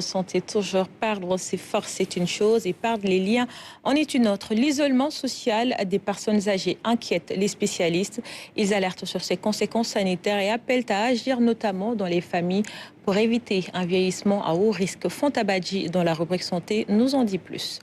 Santé toujours, perdre ses forces, c'est une chose et perdre les liens en est une autre. L'isolement social des personnes âgées inquiète les spécialistes. Ils alertent sur ses conséquences sanitaires et appellent à agir notamment dans les familles pour éviter un vieillissement à haut risque. Fontabadji, dans la rubrique santé, nous en dit plus.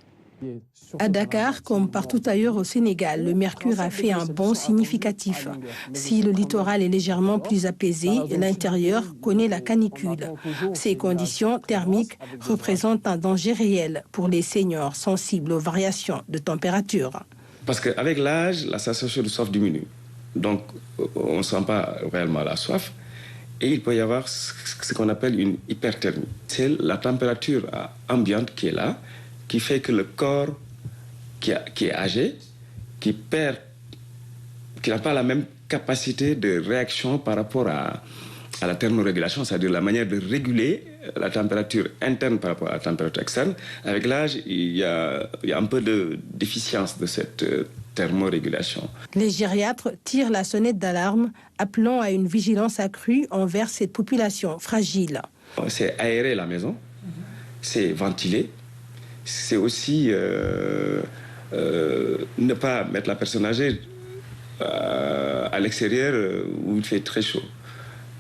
À Dakar, comme partout ailleurs au Sénégal, le mercure a fait un bond significatif. Si le littoral est légèrement plus apaisé, l'intérieur connaît la canicule. Ces conditions thermiques représentent un danger réel pour les seniors sensibles aux variations de température. Parce qu'avec l'âge, la sensation de soif diminue. Donc, on ne sent pas réellement la soif. Et il peut y avoir ce qu'on appelle une hyperthermie. C'est la température ambiante qui est là, qui fait que le corps qui est âgé, qui n'a pas la même capacité de réaction par rapport à la thermorégulation, c'est-à-dire la manière de réguler la température interne par rapport à la température externe. Avec l'âge, il y a un peu de déficience de cette thermorégulation. Les gériatres tirent la sonnette d'alarme, appelant à une vigilance accrue envers cette population fragile. C'est aérer la maison, c'est ventiler, c'est aussi ne pas mettre la personne âgée à l'extérieur où il fait très chaud.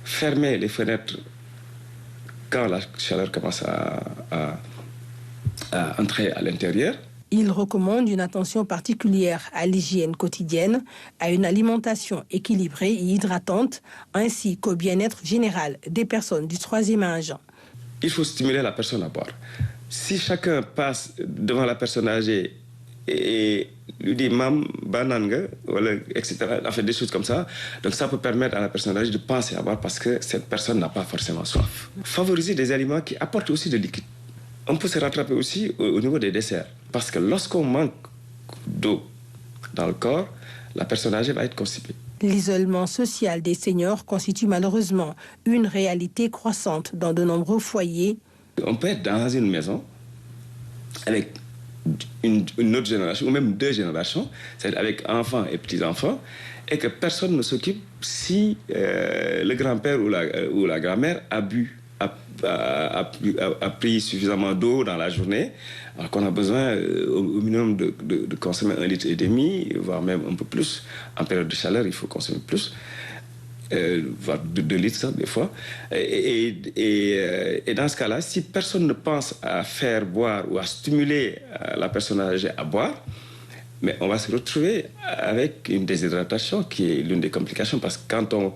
Fermer les fenêtres quand la chaleur commence à entrer à l'intérieur. Il recommande une attention particulière à l'hygiène quotidienne, à une alimentation équilibrée et hydratante, ainsi qu'au bien-être général des personnes du troisième âge. Il faut stimuler la personne à boire. Si chacun passe devant la personne âgée et lui dit « mam, bananga », etc., en fait des choses comme ça, donc ça peut permettre à la personne âgée de penser à boire parce que cette personne n'a pas forcément soif. Favoriser des aliments qui apportent aussi de liquide. On peut se rattraper aussi au niveau des desserts. Parce que lorsqu'on manque d'eau dans le corps, la personne âgée va être constipée. L'isolement social des seniors constitue malheureusement une réalité croissante dans de nombreux foyers. On peut être dans une maison avec une autre génération, ou même deux générations, c'est-à-dire avec enfants et petits-enfants, et que personne ne s'occupe si le grand-père ou la grand-mère a pris suffisamment d'eau dans la journée, alors qu'on a besoin au minimum de consommer 1,5 litre, voire même un peu plus. En période de chaleur, il faut consommer plus, voire 2 litres des fois. Et dans ce cas-là, si personne ne pense à faire boire ou à stimuler la personne âgée à boire, mais on va se retrouver avec une déshydratation qui est l'une des complications, parce que quand on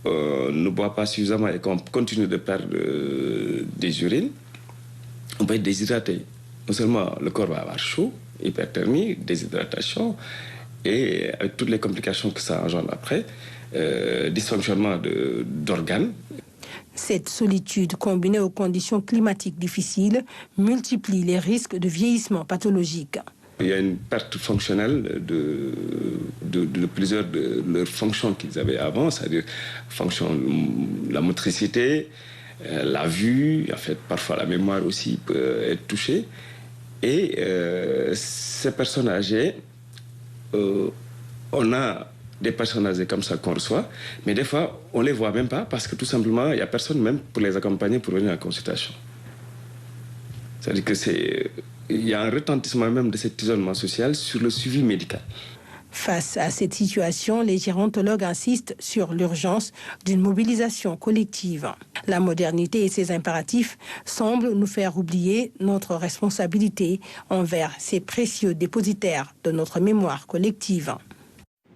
ne boit pas suffisamment et qu'on continue de perdre des urines, on va être déshydraté. Non seulement le corps va avoir chaud, hyperthermie, déshydratation, et avec toutes les complications que ça engendre après, dysfonctionnement d'organes. Cette solitude, combinée aux conditions climatiques difficiles, multiplie les risques de vieillissement pathologique. Il y a une perte fonctionnelle de plusieurs de leurs fonctions qu'ils avaient avant, c'est-à-dire la motricité, la vue, en fait, parfois la mémoire aussi peut être touchée. Et ces personnes âgées, on a des personnes âgées comme ça qu'on reçoit, mais des fois, on ne les voit même pas parce que tout simplement, il n'y a personne même pour les accompagner pour venir en consultation. C'est-à-dire qu'il y a un retentissement même de cet isolement social sur le suivi médical. Face à cette situation, les gérontologues insistent sur l'urgence d'une mobilisation collective. La modernité et ses impératifs semblent nous faire oublier notre responsabilité envers ces précieux dépositaires de notre mémoire collective.